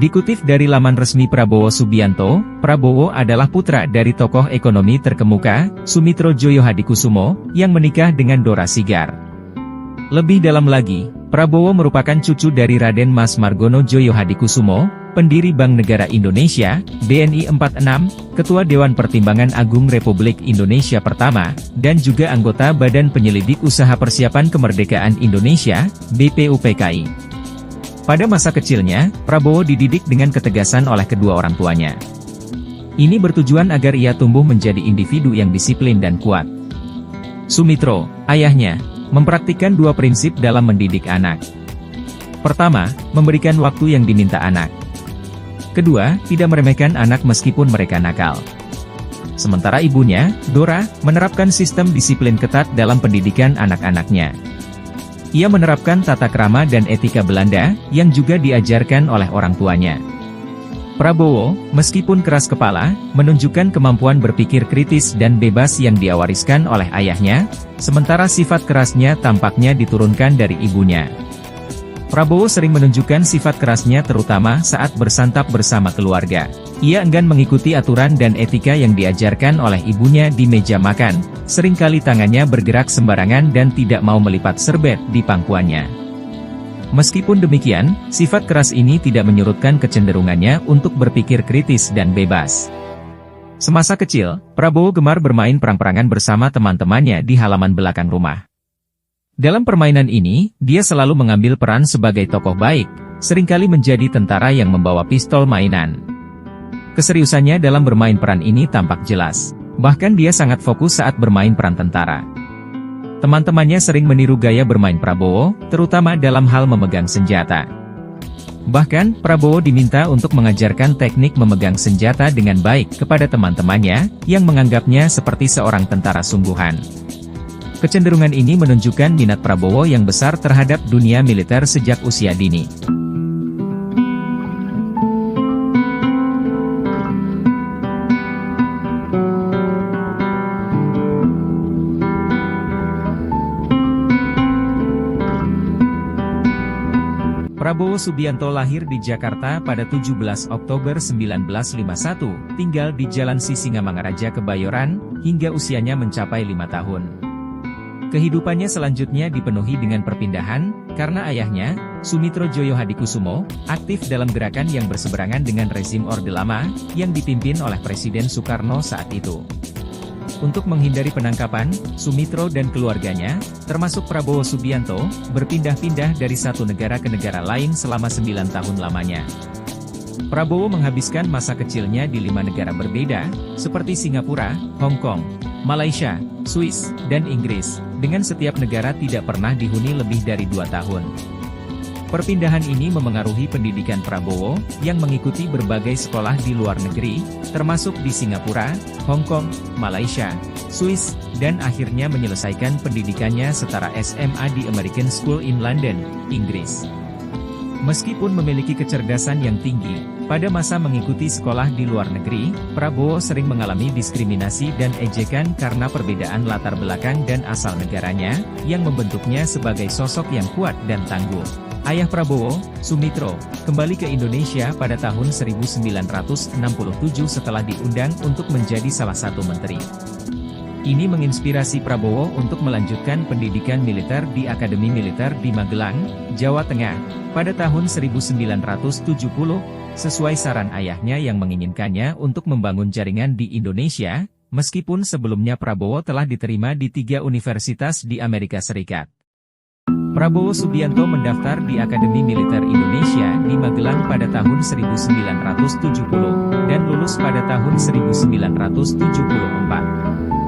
Dikutip dari laman resmi Prabowo Subianto, Prabowo adalah putra dari tokoh ekonomi terkemuka, Sumitro Joyo Hadikusumo, yang menikah dengan Dora Sigar. Lebih dalam lagi, Prabowo merupakan cucu dari Raden Mas Margono Joyo Hadikusumo, pendiri Bank Negara Indonesia, BNI 46, Ketua Dewan Pertimbangan Agung Republik Indonesia pertama, dan juga anggota Badan Penyelidik Usaha Persiapan Kemerdekaan Indonesia, BPUPKI. Pada masa kecilnya, Prabowo dididik dengan ketegasan oleh kedua orang tuanya. Ini bertujuan agar ia tumbuh menjadi individu yang disiplin dan kuat. Sumitro, ayahnya, mempraktikkan dua prinsip dalam mendidik anak. Pertama, memberikan waktu yang diminta anak. Kedua, tidak meremehkan anak meskipun mereka nakal. Sementara ibunya, Dora, menerapkan sistem disiplin ketat dalam pendidikan anak-anaknya. Ia menerapkan tata krama dan etika Belanda, yang juga diajarkan oleh orang tuanya. Prabowo, meskipun keras kepala, menunjukkan kemampuan berpikir kritis dan bebas yang dia wariskan oleh ayahnya, sementara sifat kerasnya tampaknya diturunkan dari ibunya. Prabowo sering menunjukkan sifat kerasnya terutama saat bersantap bersama keluarga. Ia enggan mengikuti aturan dan etika yang diajarkan oleh ibunya di meja makan, seringkali tangannya bergerak sembarangan dan tidak mau melipat serbet di pangkuannya. Meskipun demikian, sifat keras ini tidak menyurutkan kecenderungannya untuk berpikir kritis dan bebas. Semasa kecil, Prabowo gemar bermain perang-perangan bersama teman-temannya di halaman belakang rumah. Dalam permainan ini, dia selalu mengambil peran sebagai tokoh baik, seringkali menjadi tentara yang membawa pistol mainan. Keseriusannya dalam bermain peran ini tampak jelas, bahkan dia sangat fokus saat bermain peran tentara. Teman-temannya sering meniru gaya bermain Prabowo, terutama dalam hal memegang senjata. Bahkan, Prabowo diminta untuk mengajarkan teknik memegang senjata dengan baik kepada teman-temannya, yang menganggapnya seperti seorang tentara sungguhan. Kecenderungan ini menunjukkan minat Prabowo yang besar terhadap dunia militer sejak usia dini. Prabowo Subianto lahir di Jakarta pada 17 Oktober 1951, tinggal di Jalan Sisingamangaraja Kebayoran, hingga usianya mencapai 5 tahun. Kehidupannya selanjutnya dipenuhi dengan perpindahan, karena ayahnya, Sumitro Joyo Hadikusumo, aktif dalam gerakan yang berseberangan dengan rezim Orde Lama, yang dipimpin oleh Presiden Soekarno saat itu. Untuk menghindari penangkapan, Sumitro dan keluarganya, termasuk Prabowo Subianto, berpindah-pindah dari satu negara ke negara lain selama 9 tahun lamanya. Prabowo menghabiskan masa kecilnya di 5 negara berbeda, seperti Singapura, Hong Kong, Malaysia, Swiss, dan Inggris, dengan setiap negara tidak pernah dihuni lebih dari 2 tahun. Perpindahan ini memengaruhi pendidikan Prabowo, yang mengikuti berbagai sekolah di luar negeri, termasuk di Singapura, Hong Kong, Malaysia, Swiss, dan akhirnya menyelesaikan pendidikannya setara SMA di American School in London, Inggris. Meskipun memiliki kecerdasan yang tinggi, pada masa mengikuti sekolah di luar negeri, Prabowo sering mengalami diskriminasi dan ejekan karena perbedaan latar belakang dan asal negaranya, yang membentuknya sebagai sosok yang kuat dan tangguh. Ayah Prabowo, Sumitro, kembali ke Indonesia pada tahun 1967 setelah diundang untuk menjadi salah satu menteri. Ini menginspirasi Prabowo untuk melanjutkan pendidikan militer di Akademi Militer di Magelang, Jawa Tengah, pada tahun 1970, sesuai saran ayahnya yang menginginkannya untuk membangun jaringan di Indonesia, meskipun sebelumnya Prabowo telah diterima di 3 universitas di Amerika Serikat. Prabowo Subianto mendaftar di Akademi Militer Indonesia di Magelang pada tahun 1970, dan lulus pada tahun 1974.